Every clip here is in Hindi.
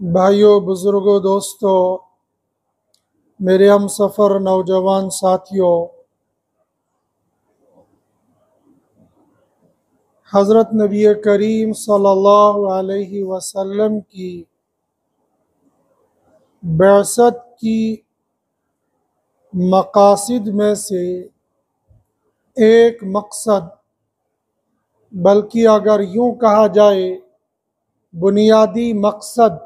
भाइयों, बुजुर्गों, दोस्तों, मेरे हम सफ़र नौजवान साथियों, हज़रत नबी करीम सल्लल्लाहु अलैहि वसल्लम की बैसत की मकासिद में से एक मकसद, बल्कि अगर यूँ कहा जाए बुनियादी मकसद,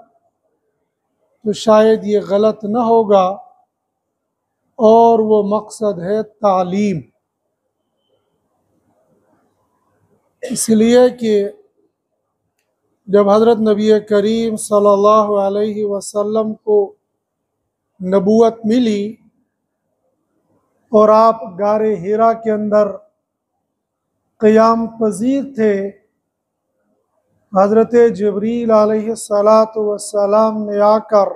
तो शायद ये गलत न होगा, और वो मकसद है तालीम। इसलिए कि जब हज़रत नबी करीम सल्लल्लाहु अलैहि वसल्लम को नबूवत मिली और आप गारे हिरा के अंदर क़याम पज़ीर थे, हज़रत जिब्रील अलैहिस्सलातु वस्सलाम ने आकर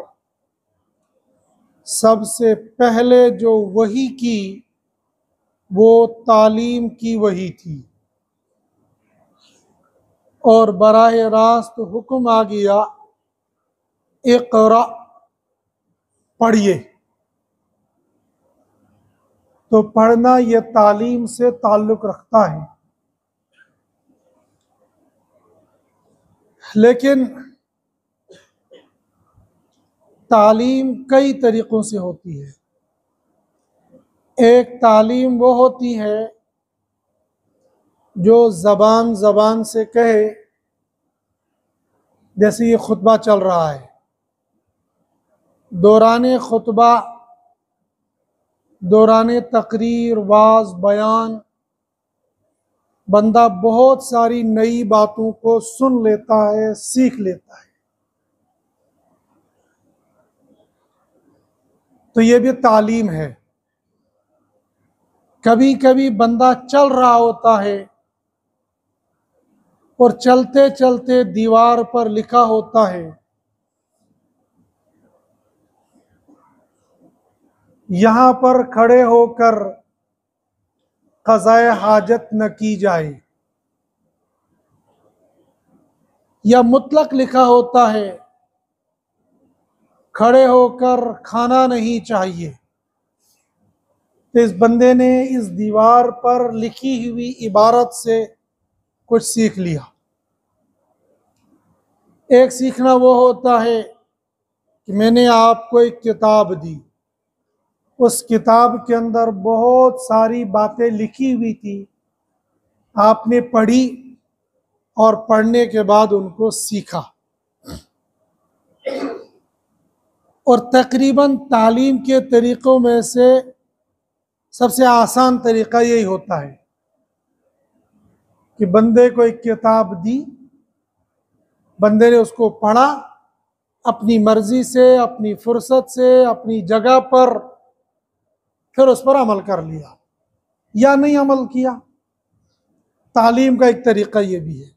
सबसे पहले जो वही की वो तालीम की वही थी, और बराह रास्त हुक्म आ गया, इक़रा, पढ़िए। तो पढ़ना ये तालीम से ताल्लुक़ रखता है। लेकिन तालीम कई तरीक़ों से होती है। एक तालीम वो होती है जो ज़बान ज़बान से कहे, जैसे ये खुतबा चल रहा है, दौरान खुतबा, दौरान तकरीर, वाज, बयान, बंदा बहुत सारी नई बातों को सुन लेता है, सीख लेता है। तो ये भी तालीम है। कभी कभी बंदा चल रहा होता है और चलते चलते दीवार पर लिखा होता है, यहाँ पर खड़े होकर क़ज़ाए हाजत न की जाए, या मुतलक लिखा होता है, खड़े होकर खाना नहीं चाहिए। तो इस बंदे ने इस दीवार पर लिखी हुई इबारत से कुछ सीख लिया। एक सीखना वो होता है कि मैंने आपको एक किताब दी, उस किताब के अंदर बहुत सारी बातें लिखी हुई थी, आपने पढ़ी और पढ़ने के बाद उनको सीखा। और तकरीबन तालीम के तरीक़ों में से सबसे आसान तरीक़ा यही होता है कि बंदे को एक किताब दी, बंदे ने उसको पढ़ा, अपनी मर्जी से, अपनी फुर्सत से, अपनी जगह पर, फिर उस पर अमल कर लिया या नहीं अमल किया। तालीम का एक तरीक़ा ये भी है।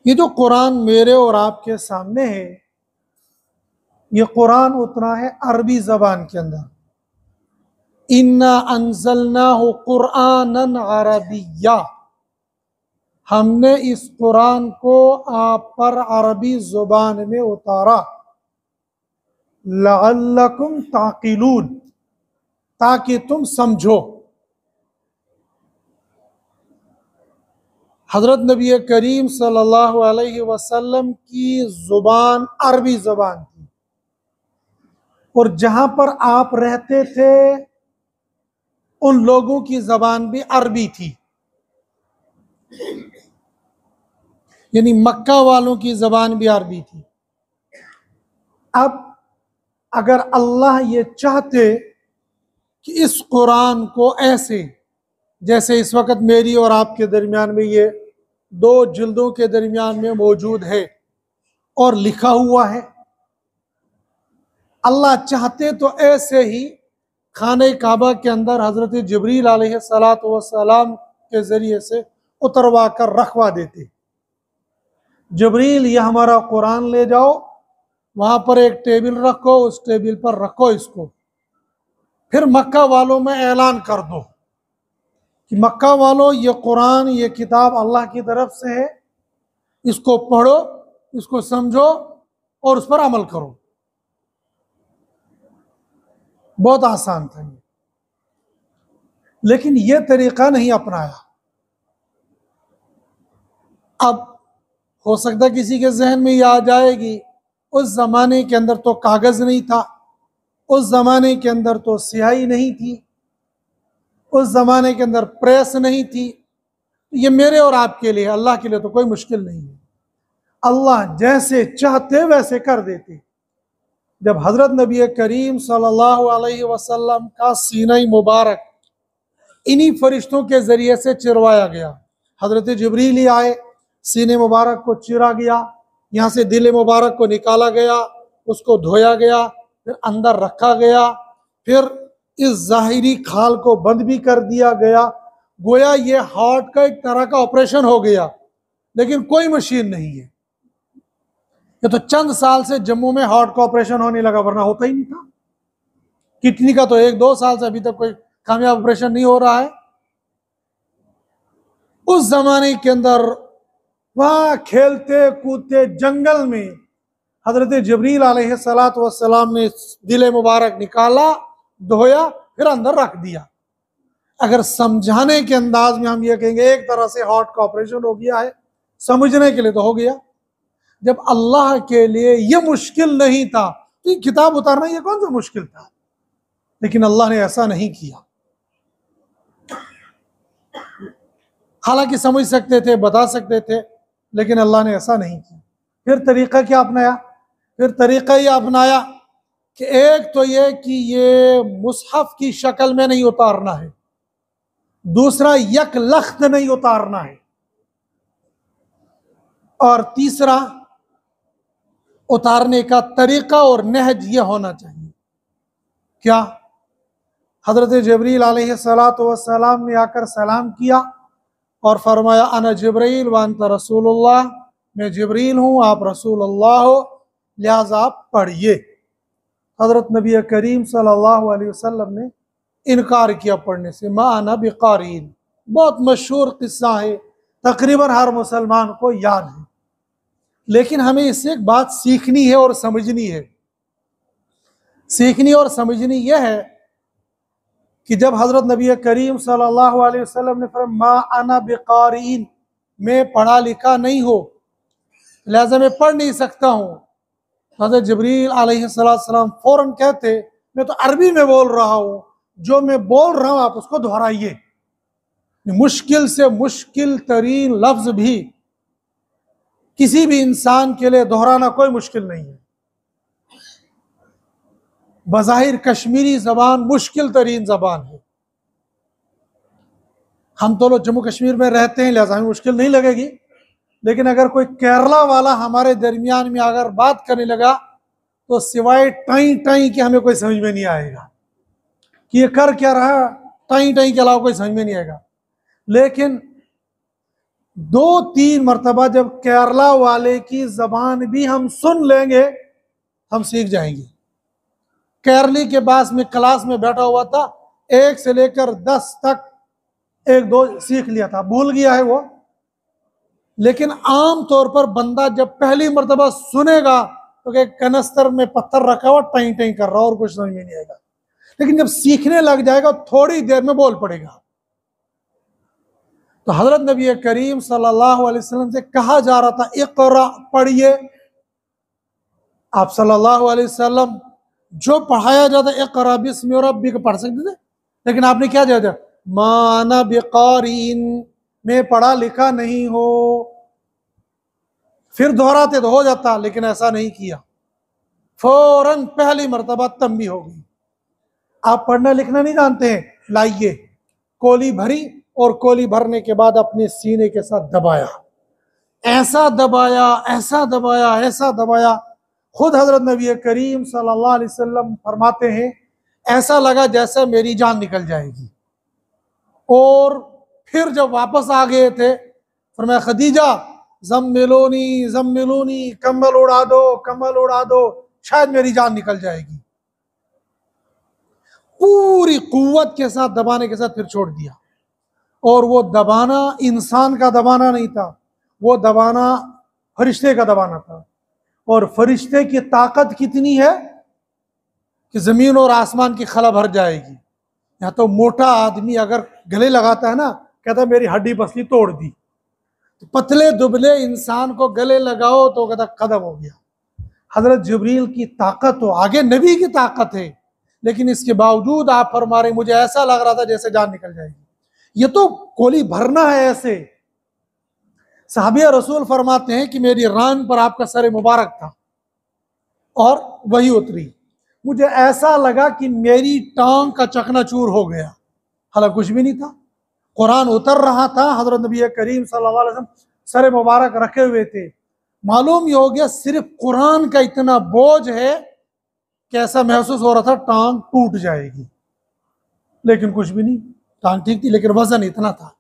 ये जो कुरान मेरे और आपके सामने है, ये कुरान उतना है अरबी ज़बान के अंदर। इन्ना अंज़लनाहु कुरआनन अरबिय्या, हमने इस कुरान को आप पर अरबी ज़ुबान में उतारा। लअल्लकुम ताक़िलून, ताकि तुम समझो। हज़रत नबी करीम सल्लल्लाहु अलैहि वसल्लम की ज़ुबान अरबी ज़बान थी, और जहाँ पर आप रहते थे उन लोगों की ज़बान भी अरबी थी, यानी मक्का वालों की ज़बान भी अरबी थी। अब अगर अल्लाह ये चाहते कि इस कुरान को ऐसे, जैसे इस वक्त मेरी और आपके दरमियान में ये 2 जिल्दों के दरमियान में मौजूद है और लिखा हुआ है, अल्लाह चाहते तो ऐसे ही खाने काबा के अंदर हज़रत जिब्रील अलैहिस्सलातु वस्सलाम के ज़रिए से उतरवा कर रखवा देते। जिब्रील, ये हमारा कुरान ले जाओ, वहाँ पर एक टेबल रखो, उस टेबल पर रखो इसको, फिर मक्का वालों में ऐलान कर दो कि मक्का वालों, ये कुरान, ये किताब अल्लाह की तरफ से है, इसको पढ़ो, इसको समझो और उस पर अमल करो। बहुत आसान था ये, लेकिन ये तरीका नहीं अपनाया। अब हो सकता किसी के जहन में ये आ जाएगी, उस जमाने के अंदर तो कागज नहीं था, उस जमाने के अंदर तो स्याही नहीं थी, उस जमाने के अंदर प्रेस नहीं थी, ये मेरे और आपके लिए, अल्लाह के लिए तो कोई मुश्किल नहीं है। अल्लाह जैसे चाहते वैसे कर देते। जब हजरत नबी करीम सल्लल्लाहु अलैहि वसल्लम का सीना मुबारक इन्हीं फरिश्तों के जरिए से चिरवाया गया, हजरत जिब्रील ही आए, सीने मुबारक को चिरा गया, यहाँ से दिल मुबारक को निकाला गया, उसको धोया गया, फिर अंदर रखा गया, फिर इस जाहिरी खाल को बंद भी कर दिया गया। गोया ये हार्ट का एक तरह का ऑपरेशन हो गया, लेकिन कोई मशीन नहीं है। ये तो चंद साल से जम्मू में हार्ट का ऑपरेशन होने लगा, वरना होता ही नहीं था। किडनी का तो 1-2 साल से अभी तक कोई कामयाब ऑपरेशन नहीं हो रहा है। उस जमाने के अंदर वहां खेलते कूदते जंगल में हजरत जिब्रील अलैहिस्सलातु वस्सलाम ने दिल मुबारक निकाला, धोया, फिर अंदर रख दिया। अगर समझाने के अंदाज में हम ये कहेंगे एक तरह से हार्ट का ऑपरेशन हो गया है, समझने के लिए तो हो गया। जब अल्लाह के लिए ये मुश्किल नहीं था तो ये किताब उतारना ये कौन सा मुश्किल था? लेकिन अल्लाह ने ऐसा नहीं किया। हालांकि समझ सकते थे, बता सकते थे, लेकिन अल्लाह ने ऐसा नहीं किया। फिर तरीका क्या अपनाया? फिर तरीका ये अपनाया कि एक तो ये कि ये मुसहफ की शक्ल में नहीं उतारना है, दूसरा यक लख्त नहीं उतारना है, और तीसरा उतारने का तरीका और नहज ये होना चाहिए। क्या? हजरत जिब्रील अलैहिस्सलातु वस्सलाम ने आकर सलाम किया और फरमाया, अना जिब्रील व अंत रसूलुल्लाह, मैं जिब्रील हूँ, आप रसूलुल्लाह हो, लिहाजा आप पढ़िए। हजरत नबी करीम सल्लल्लाहु अलैहि वसल्लम ने इनकार किया पढ़ने से। मा अना बिक़ारीन, बहुत मशहूर किस्सा है, तकरीबन हर मुसलमान को याद है। लेकिन हमें इससे एक बात सीखनी है और समझनी है। सीखनी और समझनी यह है कि जब हज़रत नबी करीम सल्लल्लाहु अलैहि वसल्लम ने फरमाया मा अना बिकारीन, मैं पढ़ा लिखा नहीं हो, लिहाजा मैं पढ़ नहीं सकता हूँ। तो हज़रत जिब्रील अलैहिस्सलाम फ़ौरन कहते मैं तो अरबी में बोल रहा हूँ, जो मैं बोल रहा हूँ आप उसको दोहराइए। मुश्किल से मुश्किल तरीन लफ्ज़ भी किसी भी इंसान के लिए दोहराना कोई मुश्किल नहीं है। बज़ाहिर कश्मीरी ज़बान मुश्किल तरीन ज़बान है। हम तो लोग जम्मू कश्मीर में रहते हैं, लिहाजा हमें मुश्किल नहीं लगेगी, लेकिन अगर कोई केरला वाला हमारे दरमियान में अगर बात करने लगा तो सिवाय टाई टाई के हमें कोई समझ में नहीं आएगा कि ये कर क्या रहा, टाई टाई के अलावा कोई समझ में नहीं आएगा। लेकिन 2-3 मरतबा जब केरला वाले की जबान भी हम सुन लेंगे हम सीख जाएंगे। केरली के पास में क्लास में बैठा हुआ था, 1 से लेकर 10 तक 1-2 सीख लिया था, भूल गया है वो। लेकिन आम तौर पर बंदा जब पहली मरतबा सुनेगा तो कि कनस्तर में पत्थर रखा हुआ टाई टाई कर रहा और कुछ समझ में नहीं आएगा, लेकिन जब सीखने लग जाएगा थोड़ी देर में बोल पड़ेगा। तो हजरत नबी करीम सल्लल्लाहु अलैहि वसल्लम से कहा जा रहा था इक़रा, पढ़िए। आप सल्लल्लाहु अलैहि वसल्लम जो पढ़ाया जाता इक़रा बिस्मि रब्बिक पढ़ सकते थे, लेकिन आपने क्या दिया, मा अना बिक़ारीन, मैं पढ़ा लिखा नहीं हो। फिर दोहराते तो हो जाता, लेकिन ऐसा नहीं किया, फौरन पहली मरतबा तंबी हो गई। आप पढ़ना लिखना नहीं जानते हैं, लाइए। कोली भरी और कोली भरने के बाद अपने सीने के साथ दबाया, ऐसा दबाया, ऐसा दबाया, ऐसा दबाया। खुद हजरत नबी करीम सल्लल्लाहु अलैहि वसल्लम फरमाते हैं ऐसा लगा जैसे मेरी जान निकल जाएगी। और फिर जब वापस आ गए थे फरमाया खदीजा ज़म्मिलूनी ज़म्मिलूनी, कम्बल उड़ा दो, कम्बल उड़ा दो, शायद मेरी जान निकल जाएगी। पूरी कुव्वत के साथ दबाने के साथ फिर छोड़ दिया। और वो दबाना इंसान का दबाना नहीं था, वो दबाना फरिश्ते का दबाना था। और फरिश्ते की ताकत कितनी है कि जमीन और आसमान की खला भर जाएगी। या तो मोटा आदमी अगर गले लगाता है ना, कहता मेरी हड्डी पसली तोड़ दी, तो पतले दुबले इंसान को गले लगाओ तो कहता खत्म हो गया। हजरत जिब्रील की ताकत तो आगे नबी की ताकत है, लेकिन इसके बावजूद आप फरमा रहे मुझे ऐसा लग रहा था जैसे जान निकल जाएगी। ये तो कोली भरना है ऐसे। साहबिया रसूल फरमाते हैं कि मेरी रान पर आपका सर मुबारक था और वही उतरी, मुझे ऐसा लगा कि मेरी टांग का चकनाचूर हो गया, हालांकि कुछ भी नहीं था। कुरान उतर रहा था, हजरत नबी करीम सल्लल्लाहु अलैहि वसल्लम सर मुबारक रखे हुए थे। मालूम ये हो गया सिर्फ कुरान का इतना बोझ है कि ऐसा महसूस हो रहा था टांग टूट जाएगी, लेकिन कुछ भी नहीं, टांग ठीक थी, लेकिन वजन इतना था।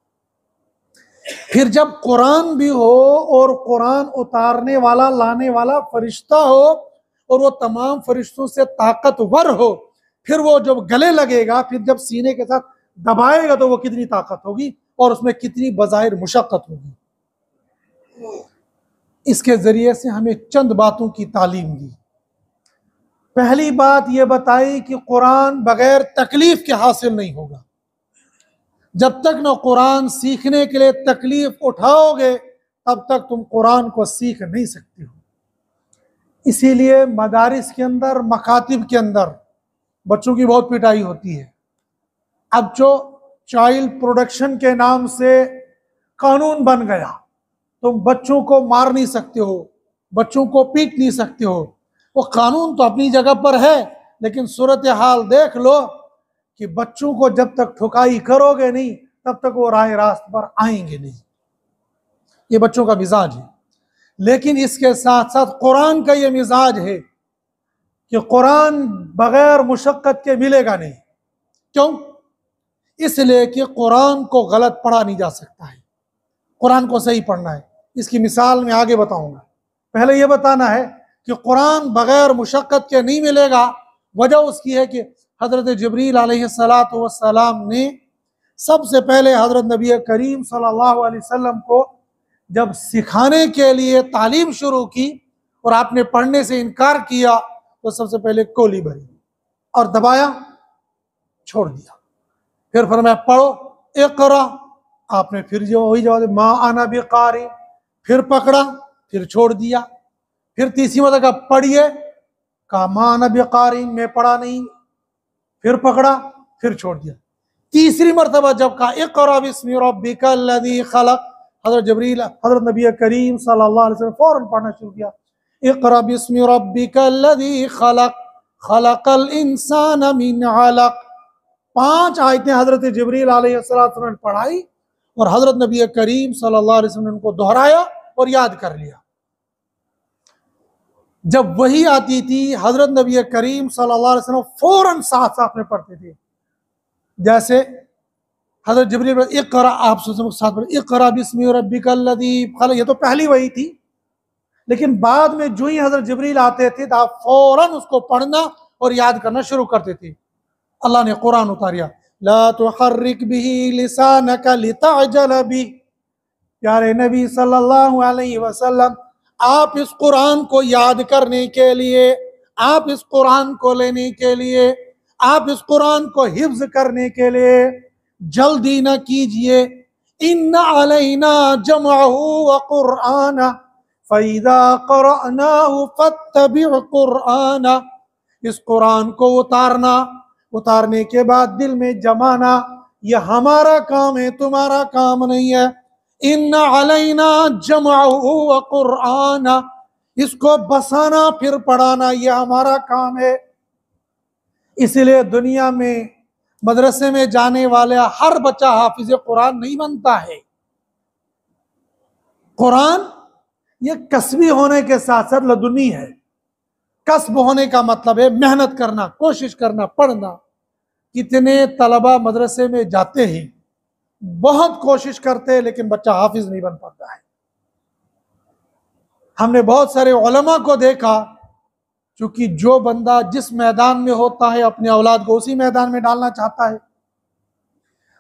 फिर जब कुरान भी हो और कुरान उतारने वाला लाने वाला फरिश्ता हो और वो तमाम फरिश्तों से ताकतवर हो, फिर वो जब गले लगेगा, फिर जब सीने के साथ दबाएगा तो वो कितनी ताकत होगी और उसमें कितनी बज़ाहिर मुशक्कत होगी। इसके जरिए से हमें चंद बातों की तालीम दी। पहली बात यह बताई कि कुरान बगैर तकलीफ के हासिल नहीं होगा। जब तक न कुरान सीखने के लिए तकलीफ उठाओगे तब तक तुम कुरान को सीख नहीं सकते हो। इसीलिए मदारिस के अंदर, मकातिब के अंदर बच्चों की बहुत पिटाई होती है। अब जो चाइल्ड प्रोडक्शन के नाम से कानून बन गया, तुम बच्चों को मार नहीं सकते हो, बच्चों को पीट नहीं सकते हो। वो कानून तो अपनी जगह पर है, लेकिन सूरत हाल देख लो कि बच्चों को जब तक ठुकाई करोगे नहीं तब तक वो राह रास्त पर आएंगे नहीं। ये बच्चों का मिजाज है। लेकिन इसके साथ साथ कुरान का ये मिजाज है कि कुरान बगैर मुशक्कत के मिलेगा नहीं। क्यों? इसलिए कि कुरान को गलत पढ़ा नहीं जा सकता है, कुरान को सही पढ़ना है। इसकी मिसाल मैं आगे बताऊंगा। पहले यह बताना है कि कुरान बगैर मुशक्कत के नहीं मिलेगा। वजह उसकी है कि हजरत जिब्रील अलैहिस्सलातु वस्सलाम ने सबसे पहले हजरत नबी करीम सल्लल्लाहु अलैहि वसल्लम को जब सिखाने के लिए तालीम शुरू की और आपने पढ़ने से इनकार किया तो सबसे पहले कोली भरी और दबाया, छोड़ दिया। फिर फरमाया पढ़ो इक़रा, आपने फिर जो वही जवाब दिया मा आना बिकारी, फिर पकड़ा फिर छोड़ दिया। फिर तीसरी मरतबा कहा पढ़िए, कहा मा आना बिकारी, मैं पढ़ा नहीं, फिर पकड़ा फिर छोड़ दिया। तीसरी मरतबा जब कहा इक़रा बिस्मि रब्बिकल लज़ी खलक़, हज़रत जबरील हज़रत नबी करीम सल्लल्लाहु अलैहि वसल्लम फौरन पढ़ना शुरू किया इक़रा बिस्मि रब्बिकल लज़ी खलक़ खलक़ल इंसान मिन अलक़। 5 आयतें हज़रत जबरील अलैहिस्सलाम ने पढ़ाई और हज़रत नबी करीम सल्लल्लाहु अलैहि वसल्लम ने उनको दोहराया और याद कर लिया। जब वही आती थी हज़रत नबी करीम सल्लल्लाहु अलैहि वसल्लम फौरन साथ साथ में पढ़ते थे। जैसे हज़रत जबरील इक़रा, आप साथ पढ़े इक़रा बिस्मि रब्बिकल लज़ी खलक़, ये तो पहली वही थी, लेकिन बाद में जो ही हज़रत जबरील आते थे तो आप फौरन उसको पढ़ना और याद करना शुरू करते थे। अल्लाह ने कुरान उतारिया ला तुहर्रिक बिही लिसानका लितअजल बिही, प्यारे नबी सल्लल्लाहु अलैहि वसल्लम आप इस कुरान को याद करने के लिए, आप इस कुरान को लेने के लिए, आप इस कुरान को हिफ्ज करने के लिए जल्दी न कीजिए। इन्ना अलैना जमअहु व कुरआना फइज़ा क़रअनाहु फत्तबिअ कुरआना, इस कुरान को उतारना, उतारने के बाद दिल में जमाना, यह हमारा काम है, तुम्हारा काम नहीं है। इन्ना अलैना जमअहु व कुरआना, इसको बसाना फिर पढ़ाना यह हमारा काम है। इसलिए दुनिया में मदरसे में जाने वाले हर बच्चा हाफिज कुरान नहीं बनता है। कुरान ये कसबी होने के साथ साथ लदुनी है। कसब होने का मतलब है मेहनत करना, कोशिश करना, पढ़ना। कितने तलबा मदरसे में जाते हैं, बहुत कोशिश करते हैं, लेकिन बच्चा हाफिज नहीं बन पाता है। हमने बहुत सारे उलमा को देखा, क्योंकि जो बंदा जिस मैदान में होता है अपने औलाद को उसी मैदान में डालना चाहता है।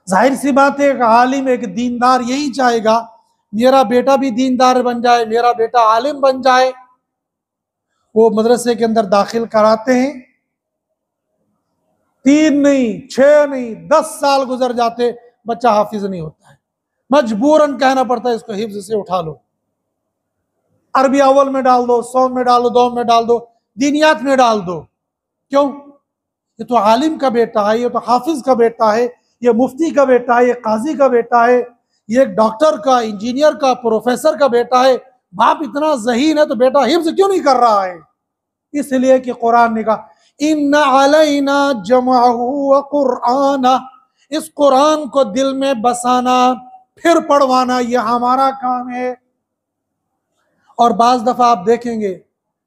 जाहिर सी बात है एक आलिम, एक दीनदार यही चाहेगा मेरा बेटा भी दीनदार बन जाए, मेरा बेटा आलिम बन जाए। वो मदरसे के अंदर दाखिल कराते हैं, 3 नहीं 6 नहीं 10 साल गुजर जाते, बच्चा हाफिज नहीं होता है। मजबूरन कहना पड़ता है इसको हिफ्ज से उठा लो, अरबी अव्वल में डाल दो, 100 में डाल दो, 2 में डाल दो, दीनियात में डाल दो। क्यों? ये तो आलिम का बेटा है, ये तो हाफिज का बेटा है, ये मुफ्ती का बेटा है, ये काजी का बेटा है, ये एक डॉक्टर का, इंजीनियर का, प्रोफेसर का बेटा है। बाप इतना ज़हीन है तो बेटा हिफ्ज क्यों नहीं कर रहा है? इसलिए कि कुरान ने कहा इन्ना अलैना जमअहु व कुरआना, इस कुरान को दिल में बसाना फिर पढ़वाना यह हमारा काम है। और बाज दफा आप देखेंगे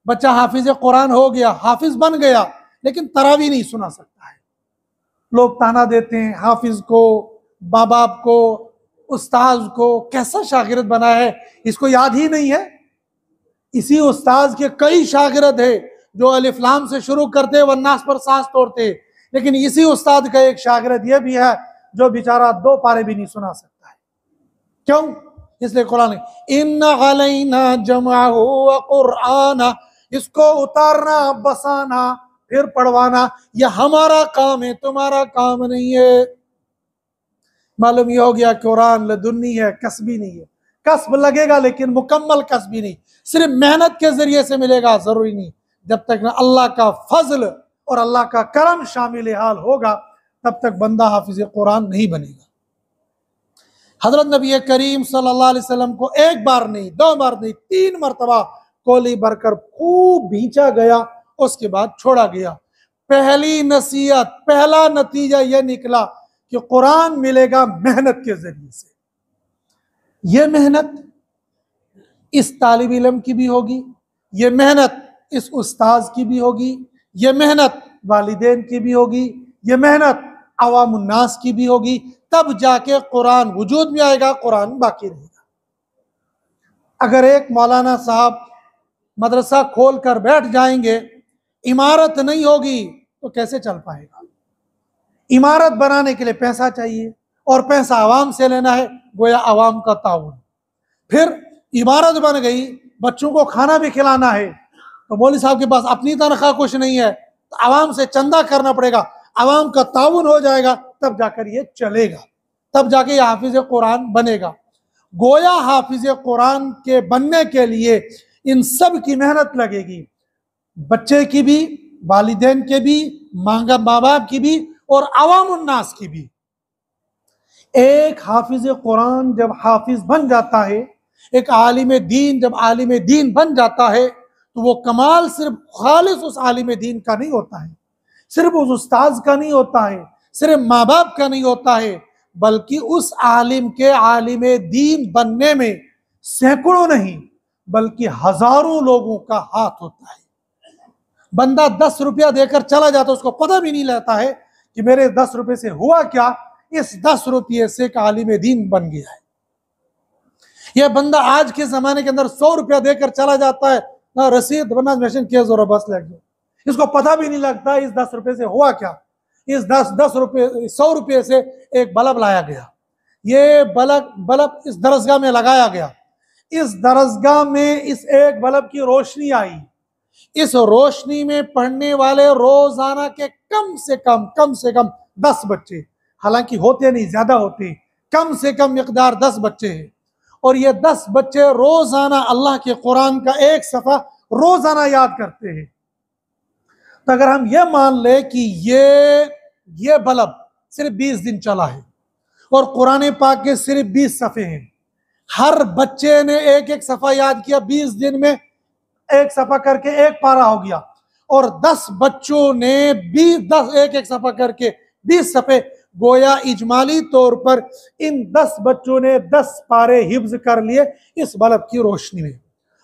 बच्चा हाफिज कुरान हो गया, हाफिज बन गया, लेकिन तरावी नहीं सुना सकता है। लोग ताना देते हैं हाफिज को, माँ बाप को, उस्ताज को, कैसा शागिर्द बना है, इसको याद ही नहीं है। इसी उस्ताज के कई शागिर्द है जो अलिफ लाम से शुरू करते वन्नास पर सांस तोड़ते, लेकिन इसी उस्ताद का एक शागिर्द यह भी है जो बेचारा 2 पारे भी नहीं सुना सकता है। क्यों? इसलिए कुरान इन्ना अलैना जमअहु व कुरआना, इसको उतारना, बसाना, फिर पढ़वाना यह हमारा काम है, तुम्हारा काम नहीं है। मालूम यह हो गया कुरान लदुन्नी है, कसबी नहीं है। कसब लगेगा लेकिन मुकम्मल कसबी नहीं, सिर्फ मेहनत के जरिए से मिलेगा जरूरी नहीं। जब तक न अल्लाह का फजल और अल्लाह का करम शामिल हाल होगा तब तक बंदा हाफिज कुरान नहीं बनेगा। हजरत नबी करीम सल्लल्लाहु अलैहि वसल्लम को 1 बार नहीं, 2 बार नहीं, 3 मरतबा कोली भरकर खूब भींचा गया, उसके बाद छोड़ा गया। पहली नसीहत, पहला नतीजा यह निकला कि कुरान मिलेगा मेहनत के जरिए से। यह मेहनत इस तालिब इल्म की भी होगी, यह मेहनत इस उस्ताज की भी होगी, यह मेहनत वालिदैन की भी होगी, यह मेहनत अवामुन्नास की भी होगी, तब जाके कुरान वजूद में आएगा, कुरान बाकी रहेगा। अगर एक मौलाना साहब मदरसा खोल कर बैठ जाएंगे, इमारत नहीं होगी तो कैसे चल पाएगा? इमारत बनाने के लिए पैसा चाहिए और पैसा आवाम से लेना है, गोया आवाम का ताउन। फिर इमारत बन गई, बच्चों को खाना भी खिलाना है, तो मौलवी साहब के पास अपनी तनख्वाह कुछ नहीं है, तो आवाम से चंदा करना पड़ेगा, आवाम का ताउन हो जाएगा, तब जाकर ये चलेगा, तब जाके ये हाफिज कुरान बनेगा। गोया हाफिज कुरान के बनने के लिए इन सब की मेहनत लगेगी, बच्चे की भी, वालिदैन के भी, माँ बाप की भी और अवामुन्नास की भी। एक हाफिज कुरान जब हाफिज बन जाता है, एक आलिम दीन जब आलिम दीन बन जाता है, तो वो कमाल सिर्फ खालिस उस आलिम दीन का नहीं होता है, सिर्फ उस उस्ताज का नहीं होता है, सिर्फ माँ बाप का नहीं होता है, बल्कि उस आलिम के आलिम दीन बनने में सैकड़ों नहीं बल्कि हजारों लोगों का हाथ होता है। बंदा 10 रुपया देकर चला जाता, उसको पता भी नहीं लगता है कि मेरे 10 रुपये से हुआ क्या, इस 10 रुपये से एक आलिम दीन बन गया है। यह बंदा आज के जमाने के अंदर 100 रुपया देकर चला जाता है, ना रसीद बना मशीन किया जोर बस लग गया, इसको पता भी नहीं लगता इस 10 रुपये से हुआ क्या। इस 10 रुपये 100 रुपये से एक बल्ब लाया गया, ये बल्ब इस दरसगाह में लगाया गया, इस दरसगाह में इस एक बल्ब की रोशनी आई, इस रोशनी में पढ़ने वाले रोजाना के कम से कम 10 बच्चे, हालांकि होते नहीं, ज्यादा होते, कम से कम मिकदार 10 बच्चे हैं, और ये 10 बच्चे रोजाना अल्लाह के कुरान का एक सफा रोजाना याद करते हैं। तो अगर हम ये मान ले कि ये बल्ब सिर्फ 20 दिन चला है और कुरान पाक के सिर्फ 20 सफ़े हैं, हर बच्चे ने एक एक सफ़ा याद किया, 20 दिन में एक सफ़ा करके एक पारा हो गया, और 10 बच्चों ने 10 एक एक सफ़ा करके 20 सफ़े, गोया इजमाली तौर पर इन 10 बच्चों ने 10 पारे हिफ्ज कर लिए इस बल्ब की रोशनी में,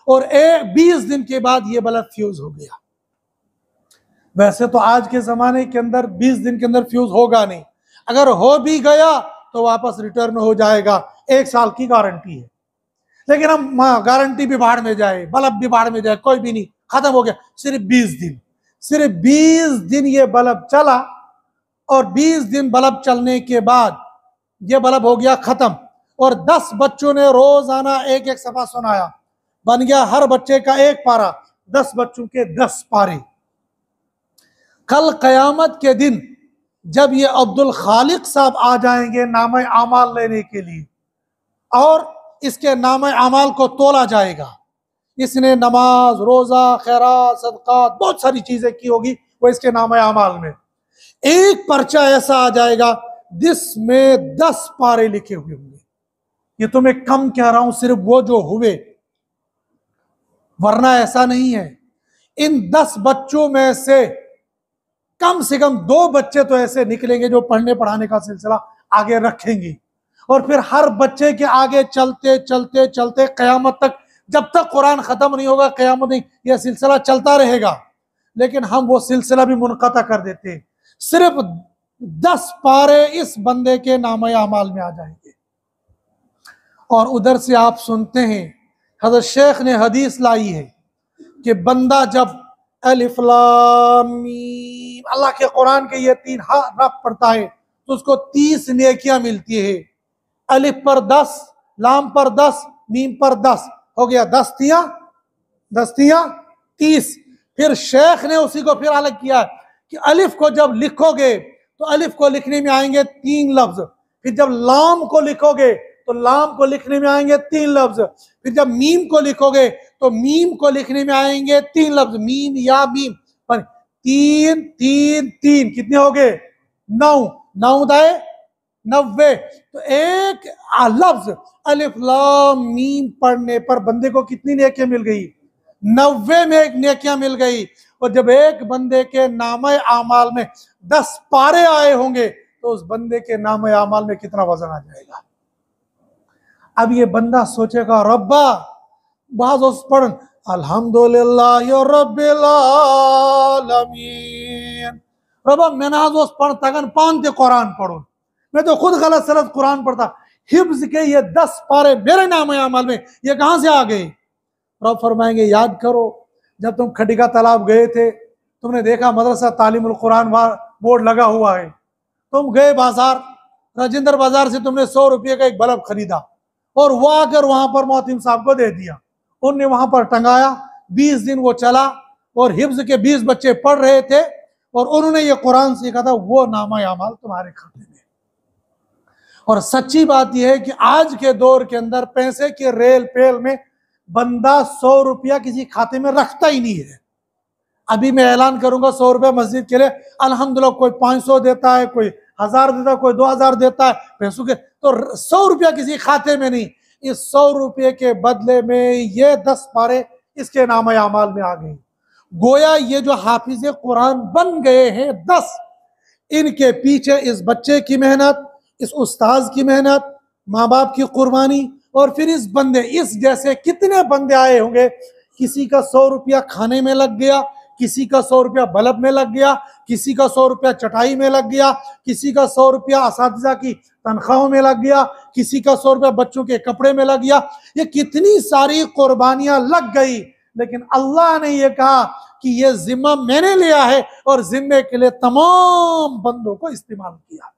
और 20 दिन के बाद ये बल्ब फ्यूज हो गया। वैसे तो आज के जमाने के अंदर 20 दिन के अंदर फ्यूज होगा नहीं, अगर हो भी गया तो वापस रिटर्न हो जाएगा, 1 साल की गारंटी है। लेकिन हम गारंटी भी बाहर में जाए, बल्ब भी बाहर में जाए, कोई भी नहीं, खत्म हो गया। सिर्फ 20 दिन ये बल्ब चला, और 20 दिन बल्ब चलने के बाद ये बल्ब हो गया खत्म, और 10 बच्चों ने रोजाना एक एक सफा सुनाया, बन गया हर बच्चे का एक पारा, 10 बच्चों के 10 पारे। कल कयामत के दिन जब ये अब्दुल खालिक साहब आ जाएंगे नामे आमाल लेने के लिए, और इसके नामे आमाल को तोला जाएगा, इसने नमाज, रोजा, खैरात, सदकात, बहुत सारी चीजें की होगी, वो इसके नामे आमाल में एक पर्चा ऐसा आ जाएगा जिसमें 10 पारे लिखे हुए होंगे। ये तो मैं कम कह रहा हूं, सिर्फ वो जो हुए, वरना ऐसा नहीं है। इन 10 बच्चों में से कम 2 बच्चे तो ऐसे निकलेंगे जो पढ़ने पढ़ाने का सिलसिला आगे रखेंगे, और फिर हर बच्चे के आगे चलते चलते चलते कयामत तक, जब तक कुरान खत्म नहीं होगा कयामत नहीं, यह सिलसिला चलता रहेगा। लेकिन हम वो सिलसिला भी मुनक़ता कर देते हैं, सिर्फ 10 पारे इस बंदे के नामे आमाल में आ जाएंगे। और उधर से आप सुनते हैं हज़रत शेख ने हदीस लाई है कि बंदा जब अलिफ लाम मीम अल्लाह के कुरान के ये 3 हरफ पढ़ता है तो उसको 30 नेकियां मिलती है। अलिफ पर 10, लाम पर 10, मीम पर 10, हो गया 10 तियां 30। फिर शेख ने उसी को फिर अलग किया कि अलिफ को जब लिखोगे तो अलिफ को लिखने में आएंगे 3 लफ्ज, फिर जब लाम को लिखोगे तो लाम को लिखने में आएंगे 3 लफ्ज, फिर जब मीम को लिखोगे तो मीम को लिखने में आएंगे 3 लफ्ज, मीम या मीम, पर 3 3 3 कितने हो गए 9, 9 दाए 90। तो एक लफ्ज अलिफ लाम मीम पढ़ने पर बंदे को कितनी नेकियां मिल गई, 90 में एक नेकियां मिल गई। और जब एक बंदे के नामे आमाल में 10 पारे आए होंगे तो उस बंदे के नामे आमाल में कितना वजन आ जाएगा। अब ये बंदा सोचेगा रब्बा बाज पढ़ अल्हम्दुलिल्लाह रब्बिल आलमीन, रब्बा मैं नाज पढ़ तगन पानते कुरान पढ़ो, मैं तो खुद गलत सलत कुरान पढ़ता, हिफ्ज के ये 10 पारे मेरे नाम अमल में ये कहां से आ गए। रब फरमाएंगे याद करो जब तुम खटिका तालाब गए थे, तुमने देखा मदरसा तालीमुल कुरान बोर्ड लगा हुआ है, तुम गए बाजार, राजेंद्र बाजार से तुमने 100 रुपये का एक बल्ब खरीदा और वो आकर वहां पर मोहतिम साहब को दे दिया, उनने वहां पर टंगाया, 20 दिन वो चला और हिफ्ज के 20 बच्चे पढ़ रहे थे और उन्होंने ये कुरान सीखा था, वो नामा अमाल तुम्हारे खाते में। और सच्ची बात यह है कि आज के दौर के अंदर पैसे के रेल पेल में बंदा 100 रुपया किसी खाते में रखता ही नहीं है। अभी मैं ऐलान करूंगा 100 रुपया मस्जिद के लिए, अल्हम्दुलिल्लाह कोई 500 देता है, कोई 1000 देता है, कोई 2000 देता है पैसों के, तो 100 रुपया किसी खाते में नहीं। इस 100 रुपये के बदले में ये 10 पारे इसके नाम अमाल में आ गए। गोया ये जो हाफिज कुरान बन गए हैं 10, इनके पीछे इस बच्चे की मेहनत, इस उस्ताद की मेहनत, माँ बाप की कुर्बानी, और फिर इस बंदे, इस जैसे कितने बंदे आए होंगे। किसी का 100 रुपया खाने में लग गया, किसी का 100 रुपया बल्ब में लग गया, किसी का 100 रुपया चटाई में लग गया, किसी का 100 रुपया असातिज़ा की तनख्वाहों में लग गया, किसी का 100 रुपया बच्चों के कपड़े में लग गया। ये कितनी सारी कुर्बानियां लग गई, लेकिन अल्लाह ने ये कहा कि ये जिम्मा मैंने लिया है और जिम्मे के लिए तमाम बंदों को इस्तेमाल किया।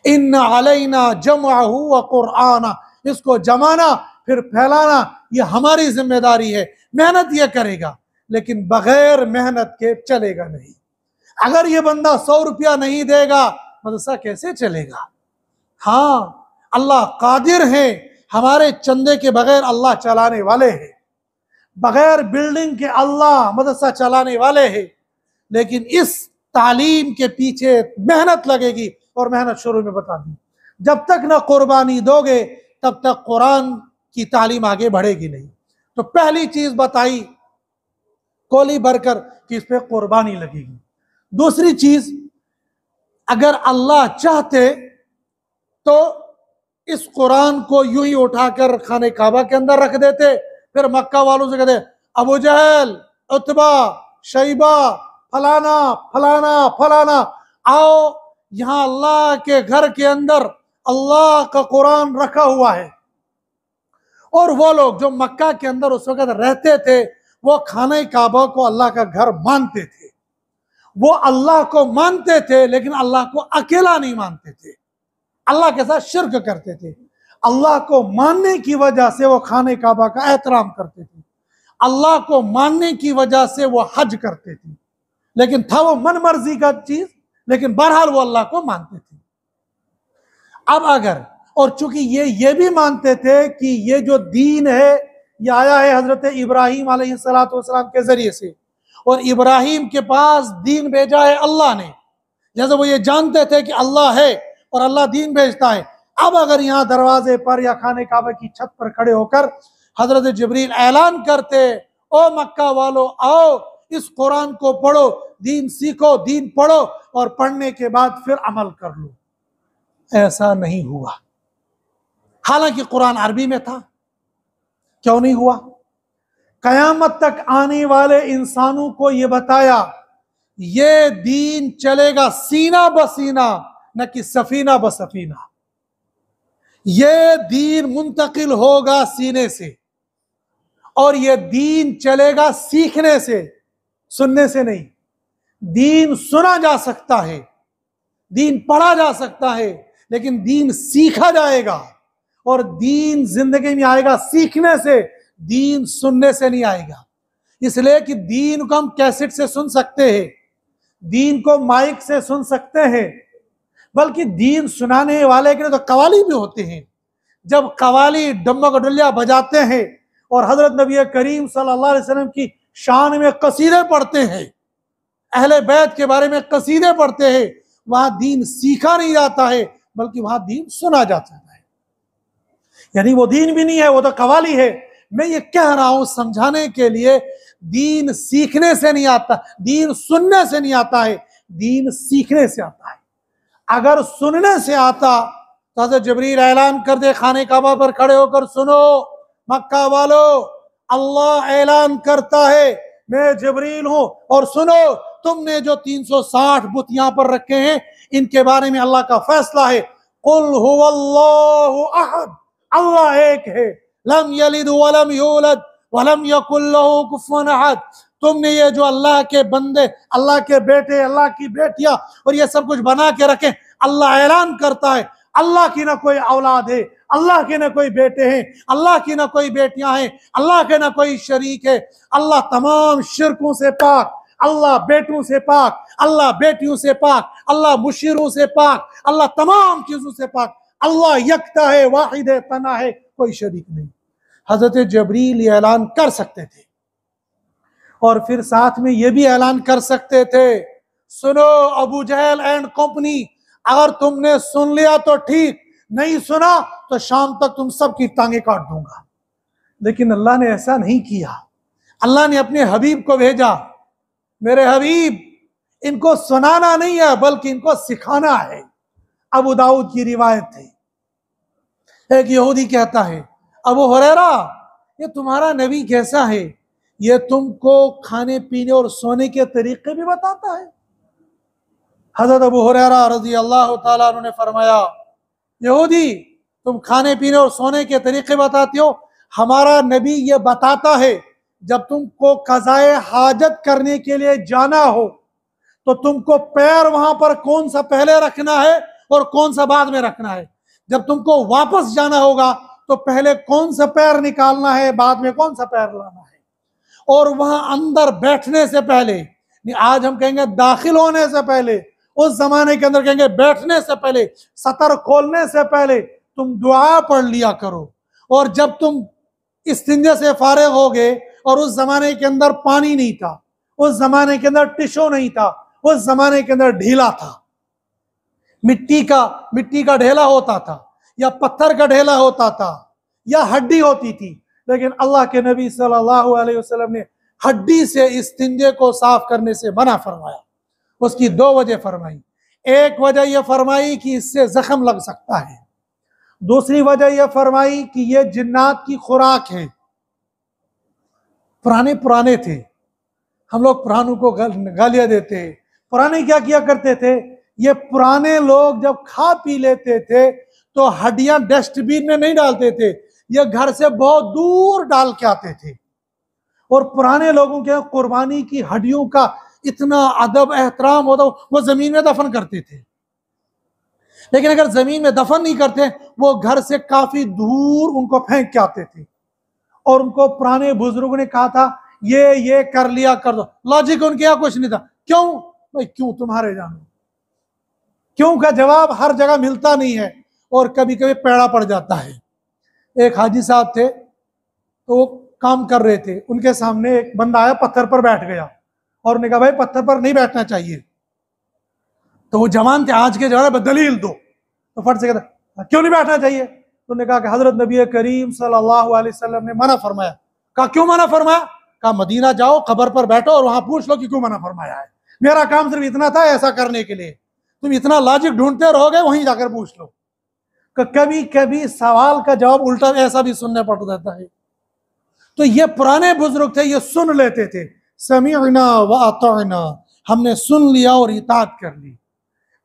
इन्ना अलैना जमअहु व कुरआना, इसको जमाना फिर फैलाना ये हमारी जिम्मेदारी है। मेहनत ये करेगा, लेकिन बगैर मेहनत के चलेगा नहीं। अगर ये बंदा 100 रुपया नहीं देगा, मदरसा कैसे चलेगा? हाँ, अल्लाह कादिर है, हमारे चंदे के बगैर अल्लाह चलाने वाले हैं, बगैर बिल्डिंग के अल्लाह मदरसा चलाने वाले हैं। लेकिन इस तालीम के पीछे मेहनत लगेगी, और मेहनत शुरू में बता दी, जब तक ना कुर्बानी दोगे तब तक कुरान की तालीम आगे बढ़ेगी नहीं। तो पहली चीज बताई कोली भरकर कि इस पे कुर्बानी लगेगी। दूसरी चीज, अगर अल्लाह चाहते तो इस कुरान को यूं ही उठाकर खाने काबा के अंदर रख देते, फिर मक्का वालों से कहते अबू जहल, उतबा, शैबा, फलाना फलाना फलाना, आओ यहां अल्लाह के घर के अंदर अल्लाह का कुरान रखा हुआ है। और वो लोग जो मक्का के अंदर उस वक्त रहते थे, वो खाने काबा को अल्लाह का घर मानते थे, वो अल्लाह को मानते थे, लेकिन अल्लाह को अकेला नहीं मानते थे, अल्लाह के साथ शिर्क करते थे। अल्लाह को मानने की वजह से वो खाने काबा का एहतराम करते थे, अल्लाह को मानने की वजह से वो हज करते थे, लेकिन था वो मन मर्जी का चीज, लेकिन बहरहाल वो अल्लाह को मानते थे। अब अगर, और चूंकि ये भी मानते थे कि ये जो दीन है ये आया है हजरत इब्राहिम अलैहिस्सलाम के जरिए से, और इब्राहिम के पास दीन भेजा है अल्लाह ने, जैसे वो ये जानते थे कि अल्लाह है और अल्लाह दीन भेजता है। अब अगर यहाँ दरवाजे पर या खाने काबा की छत पर खड़े होकर हजरत जिब्रील ऐलान करते, ओ मक्का वालों आओ इस कुरान को पढ़ो, दीन सीखो, दीन पढ़ो, और पढ़ने के बाद फिर अमल कर लो, ऐसा नहीं हुआ। हालांकि कुरान अरबी में था, क्यों नहीं हुआ? कयामत तक आने वाले इंसानों को यह बताया ये दीन चलेगा सीना बसीना, न कि सफीना बसफीना। ये दीन मुंतकिल होगा सीने से, और ये दीन चलेगा सीखने से, सुनने से नहीं। दीन सुना जा सकता है, दीन पढ़ा जा सकता है, लेकिन दीन सीखा जाएगा, और दीन जिंदगी में आएगा सीखने से, दीन सुनने से नहीं आएगा। इसलिए कि दीन को हम कैसेट से सुन सकते हैं, दीन को माइक से सुन सकते हैं, बल्कि दीन सुनाने वाले के लिए तो कवाली भी होते हैं। जब कवाली डम्बक डुलिया बजाते हैं और हजरत नबी करीम सल्लल्लाहु अलैहि वसल्लम की शान में कसीदे पढ़ते हैं, अहले बैत के बारे में कसीदे पढ़ते हैं, वहां दीन सीखा नहीं जाता है, बल्कि वहां दीन सुना जाता है। यानी वो दीन भी नहीं है, वो तो कवाली है। मैं ये कह रहा हूं समझाने के लिए, दीन सीखने से नहीं आता, दीन सुनने से नहीं आता है, दीन सीखने से आता है। अगर सुनने से आता तो हज़रत जिब्रील ऐलान कर दे खाने काबा पर खड़े होकर, सुनो मक्का वालों, अल्लाह ऐलान करता है मैं जिब्रील हूं, और सुनो तुमने जो 360 बुत यहां पर रखे हैं इनके बारे में अल्लाह का फैसला है। कुल हुवल्लाहु अहद, अल्लाह एक है, लम यलिद वलम यूलद वलम यकुल लहू कुफुवन अहद। तुमने ये जो अल्लाह के बंदे, अल्लाह के बेटे, अल्लाह की बेटियां और ये सब कुछ बना के रखे, अल्लाह ऐलान करता है अल्लाह की ना कोई औलाद है, अल्लाह के ना कोई बेटे हैं, अल्लाह की ना कोई बेटियां हैं, अल्लाह के ना कोई शरीक है। अल्लाह तमाम शिरकों से पाक, अल्लाह बेटों से पाक, अल्लाह बेटियों से पाक, अल्लाह मुशीरों से पाक, अल्लाह तमाम चीजों से पाक, अल्लाह यकता है, वाहिद है, तना है, कोई शरीक नहीं। हजरत जबरील ये ऐलान कर सकते थे और फिर साथ में ये भी ऐलान कर सकते थे, सुनो अबू जहल एंड कंपनी, अगर तुमने सुन लिया तो ठीक, नहीं सुना तो शाम तक तुम सबकी टांगे काट दूंगा। लेकिन अल्लाह ने ऐसा नहीं किया। अल्लाह ने अपने हबीब को भेजा, मेरे हबीब इनको सुनाना नहीं है बल्कि इनको सिखाना है। अबू दाऊद की रिवायत थी, एक यहूदी कहता है, अबू हुरैरा ये तुम्हारा नबी कैसा है, ये तुमको खाने पीने और सोने के तरीके भी बताता है। हजरत अबू हुरैरा रज़ी अल्लाह ताला अन्हु ने फरमाया, यहूदी तुम खाने पीने और सोने के तरीके बताते हो, हमारा नबी ये बताता है जब तुमको कज़ाए हाजत करने के लिए जाना हो तो तुमको पैर वहां पर कौन सा पहले रखना है और कौन सा बाद में रखना है। जब तुमको वापस जाना होगा तो पहले कौन सा पैर निकालना है, बाद में कौन सा पैर लाना है। और वहां अंदर बैठने से पहले, आज हम कहेंगे दाखिल होने से पहले, उस जमाने के अंदर कहेंगे बैठने से पहले, सतर खोलने से पहले तुम दुआ पढ़ लिया करो। और जब तुम इस्तिंजे से फारिग हो गए, और उस जमाने के अंदर पानी नहीं था, उस जमाने के अंदर टिशू नहीं था, उस जमाने के अंदर ढीला था, मिट्टी का ढेला होता था या पत्थर का ढेला होता था या हड्डी होती थी। लेकिन अल्लाह के नबी सल्लल्लाहु अलैहि वसल्लम ने हड्डी से इस्तिंजे को साफ करने से मना फरमाया। उसकी दो वजह फरमाई। एक वजह यह फरमाई कि इससे जख्म लग सकता है, दूसरी वजह यह फरमाई कि यह जिन्नात की खुराक है। पुराने थे, हम लोग पुरानों को गालियां देते। पुराने क्या किया करते थे, ये पुराने लोग जब खा पी लेते थे तो हड्डियां डस्टबिन में नहीं डालते थे, ये घर से बहुत दूर डाल के आते थे। और पुराने लोगों के कुर्बानी की हड्डियों का इतना अदब एहतराम होता, वो जमीन में दफन करते थे। लेकिन अगर जमीन में दफन नहीं करते, वो घर से काफी दूर उनको फेंक के आते थे। और उनको पुराने बुजुर्गों ने कहा था ये कर लिया कर दो। लॉजिक उनके यहाँ कुछ नहीं था। क्यों भाई, क्यों तुम्हारे जानो, क्यों का जवाब हर जगह मिलता नहीं है और कभी कभी पैड़ा पड़ जाता है। एक हाजी साहब थे, तो वो काम कर रहे थे, उनके सामने एक बंदा आया, पत्थर पर बैठ गया और उन्होंने कहा भाई पत्थर पर नहीं बैठना चाहिए। तो वो जवान थे, आज के जवान दलील दो। तो फट से कहता क्यों नहीं बैठना चाहिए। तो उन्होंने कहा कि हजरत नबी करीम सल्लल्लाहु अलैहि वसल्लम ने मना फरमाया। कहा क्यों मना फरमाया। कहा मदीना जाओ, कब्र पर बैठो और वहां पूछ लो कि क्यों मना फरमाया है। मेरा काम सिर्फ इतना था ऐसा करने के लिए, तुम इतना लॉजिक ढूंढते रहोगे, वहीं जाकर पूछ लो। कभी कभी सवाल का जवाब उल्टा ऐसा भी सुनने पड़ जाता है। तो ये पुराने बुजुर्ग थे, ये सुन लेते थे, समीअना व अताअना, हमने सुन लिया और इताअत कर ली।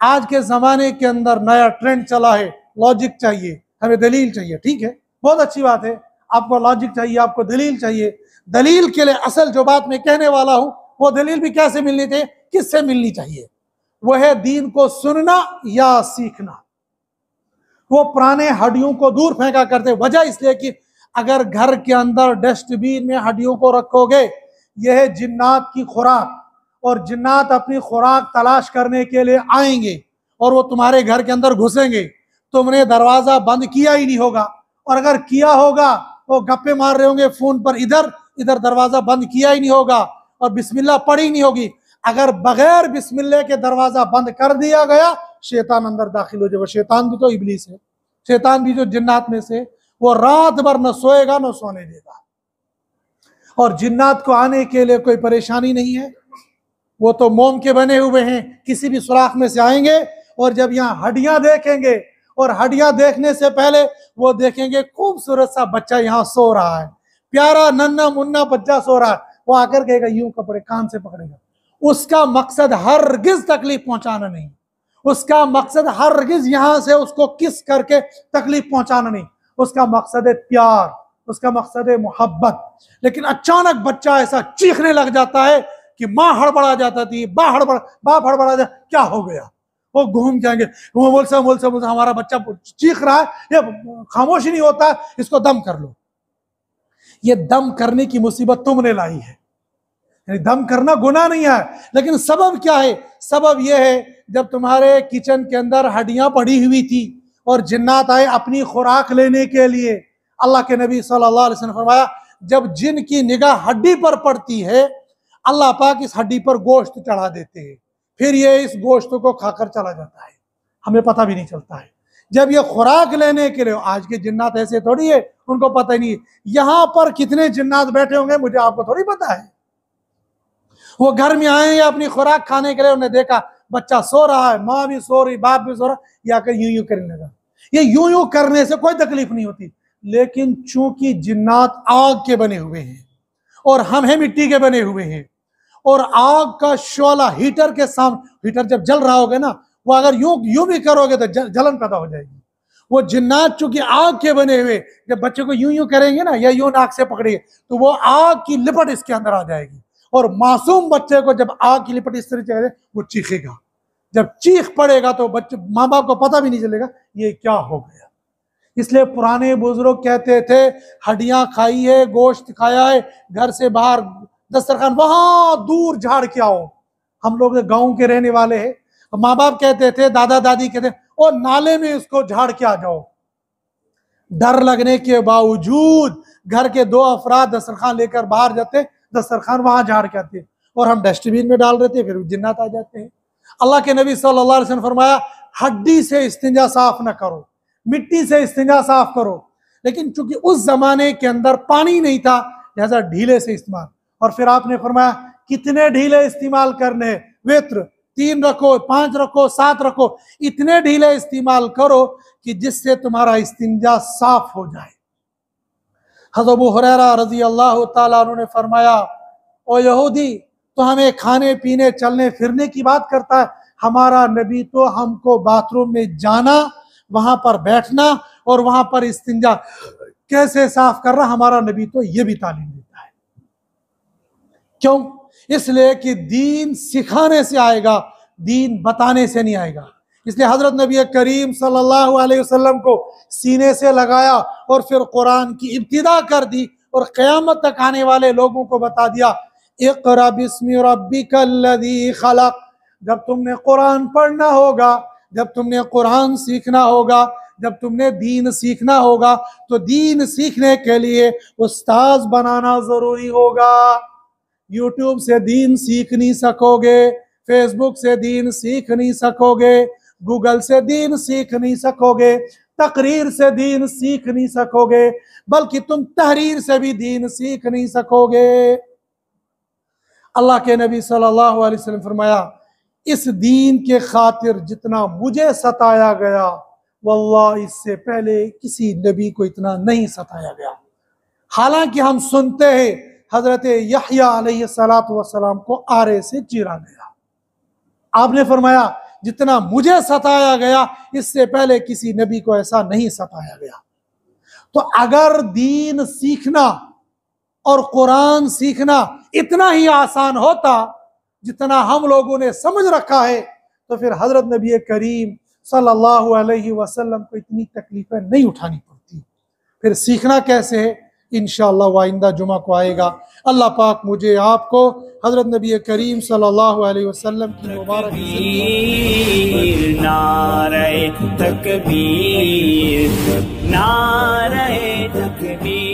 आज के जमाने के अंदर नया ट्रेंड चला है, लॉजिक चाहिए, हमें दलील चाहिए। ठीक है, बहुत अच्छी बात है, आपको लॉजिक चाहिए, आपको दलील चाहिए। दलील के लिए असल जो बात मैं कहने वाला हूं, वो दलील भी कैसे मिलनी चाहिए, किससे मिलनी चाहिए, वह है दीन को सुनना या सीखना। वो पुराने हड्डियों को दूर फेंका करते, वजह इसलिए कि अगर घर के अंदर डस्टबिन में हड्डियों को रखोगे, यह है जिन्नात की खुराक, और जिन्नात अपनी खुराक तलाश करने के लिए आएंगे और वो तुम्हारे घर के अंदर घुसेंगे। तुमने दरवाजा बंद किया ही नहीं होगा, और अगर किया होगा वो गप्पे मार रहे होंगे फोन पर, इधर इधर दरवाजा बंद किया ही नहीं होगा और बिस्मिल्लाह पढ़ी नहीं होगी। अगर बगैर बिस्मिल्लाह के दरवाजा बंद कर दिया गया, शैतान अंदर दाखिल हो जाएगा। शैतान भी तो इब्लीस है, शैतान भी जो जिन्नात में से, वो रात भर न सोएगा न सोने देगा। और जिन्नात को आने के लिए कोई परेशानी नहीं है, वो तो मोम के बने हुए हैं, किसी भी सुराख में से आएंगे। और जब यहाँ हड्डियां देखेंगे, और हड्डियां देखने से पहले वो देखेंगे खूबसूरत सा बच्चा यहाँ सो रहा है, प्यारा नन्ना मुन्ना बच्चा सो रहा है, वो आकर कहेगा यूं कपड़े कान से पकड़ेगा। उसका मकसद हरगिज तकलीफ पहुंचाना नहीं, उसका मकसद हरगिज यहां से उसको किस करके तकलीफ पहुंचाना नहीं, उसका मकसद है प्यार, उसका मकसद है मोहब्बत। लेकिन अचानक बच्चा ऐसा चीखने लग जाता है कि माँ हड़बड़ा जाता थी, बाप हड़बड़ा जाता, क्या हो गया, वो घूम जाएंगे, वो बोल हमारा बच्चा चीख रहा है, ये खामोश ही नहीं होता, इसको दम कर लो। ये दम करने की मुसीबत तुमने लाई है। दम करना गुनाह नहीं है, लेकिन सबब क्या है, सबब यह है जब तुम्हारे किचन के अंदर हड्डियां पड़ी हुई थी, और जिन्नात आए अपनी खुराक लेने के लिए। अल्लाह के नबी सल्लल्लाहु अलैहि वसल्लम ने फरमाया, जब जिन की निगाह हड्डी पर पड़ती है, अल्लाह पाक इस हड्डी पर गोश्त चढ़ा देते हैं, फिर ये इस गोश्त को खाकर चला जाता है, हमें पता भी नहीं चलता है। जब ये खुराक लेने के लिए, आज के जिन्नात ऐसे थोड़ी है, उनको पता ही नहीं है यहां पर कितने जिन्नात बैठे होंगे, मुझे आपको थोड़ी पता है। वो घर में आए या अपनी खुराक खाने के लिए, उन्हें देखा बच्चा सो रहा है, माँ भी सो रही, बाप भी सो रहा, या कर यूं यूं करने लगा। ये यूं यूं करने से कोई तकलीफ नहीं होती, लेकिन चूंकि जिन्नात आग के बने हुए हैं और हम हैं मिट्टी के बने हुए हैं, और आग का शोला हीटर के सामने, हीटर जब जल रहा होगा ना, वो अगर यूं यूं भी करोगे तो जलन पैदा हो जाएगी। वो जिन्नात चूंकि आग के बने हुए, जब बच्चे को यूं यूं करेंगे ना, या यूं नाक से पकड़ेंगे, तो वो आग की लिपट इसके अंदर आ जाएगी, और मासूम बच्चे को जब आग की लिपट इस तरह से वो चीखेगा। जब चीख पड़ेगा तो बच्चे, माँ बाप को पता भी नहीं चलेगा ये क्या हो गया। इसलिए पुराने बुजुर्ग कहते थे, हड्डियां खाई है, गोश्त खाया है, घर से बाहर दस्तरखान वहां दूर झाड़ के आओ। हम लोग गांव के रहने वाले हैं, माँ बाप कहते थे, दादा दादी कहते, और नाले में इसको झाड़ के आ जाओ। डर लगने के बावजूद घर के दो अफराद दस्तरखान लेकर बाहर जाते, दस्तरखान वहां झाड़ के आते, और हम डस्टबिन में डाल देते, फिर जिन्नात आ जाते हैं। अल्लाह के नबी सल्लल्लाहु अलैहि वसल्लम फरमाया, हड्डी से इस्तिंजा साफ न करो, मिट्टी से इस्तिंजा साफ करो। लेकिन चूंकि उस जमाने के अंदर पानी नहीं था, लिहाजा ढीले से इस्तेमाल। और फिर आपने फरमाया कितने ढीले इस्तेमाल करने, वित्र 3 रखो, 5 रखो, 7 रखो, इतने ढीले इस्तेमाल करो कि जिससे तुम्हारा इस्तिंजा साफ हो जाए। हज़रत अबू हुरैरा रज़ी अल्लाह ताला अन्हु ने फरमाया, ओ यहूदी, तो हमें खाने पीने चलने फिरने की बात करता है, हमारा नबी तो हमको बाथरूम में जाना, वहां पर बैठना और वहां पर इस्तिंजा कैसे साफ करना, हमारा नबी तो ये भी तालीम देता है। क्यों? इसलिए कि दीन सिखाने से आएगा, दीन बताने से नहीं आएगा। इसलिए हजरत नबी करीम सल्लल्लाहु अलैहि वसल्लम को सीने से लगाया और फिर कुरान की इब्तिदा कर दी, और क़यामत तक आने वाले लोगों को बता दिया, इक़रा बिस्मि रब्बिकल्लज़ी खलक़। जब तुमने कुरान पढ़ना होगा, जब तुमने कुरान सीखना होगा, जब तुमने दीन सीखना होगा, तो दीन सीखने के लिए उस्ताद बनाना जरूरी होगा। यूट्यूब से दीन सीख नहीं सकोगे, फेसबुक से दीन सीख नहीं सकोगे, गूगल से दीन सीख नहीं सकोगे, तकरीर से दीन सीख नहीं सकोगे, बल्कि तुम तहरीर से भी दीन सीख नहीं सकोगे। अल्लाह के नबी सल्लल्लाहु अलैहि वसल्लम फरमाया, इस दीन के खातिर जितना मुझे सताया गया, वल्लाह इससे पहले किसी नबी को इतना नहीं सताया गया। हालांकि हम सुनते हैं हजरत यहया अलैहिस्सलातु वस्सलाम को आरे से चीरा गया। आपने फरमाया जितना मुझे सताया गया, इससे पहले किसी नबी को ऐसा नहीं सताया गया। तो अगर दीन सीखना और कुरान सीखना इतना ही आसान होता जितना हम लोगों ने समझ रखा है, तो फिर हजरत नबी करीम सल्लल्लाहु अलैहि वसल्लम को इतनी तकलीफें नहीं उठानी पड़ती। फिर सीखना कैसे है, इंशाअल्लाह आइंदा जुमा को आएगा। अल्लाह पाक मुझे आपको हजरत नबी करीम सल्लल्लाहु अलैहि वसल्लम की मुबारक नारे तकबीर, नारे तकबीर।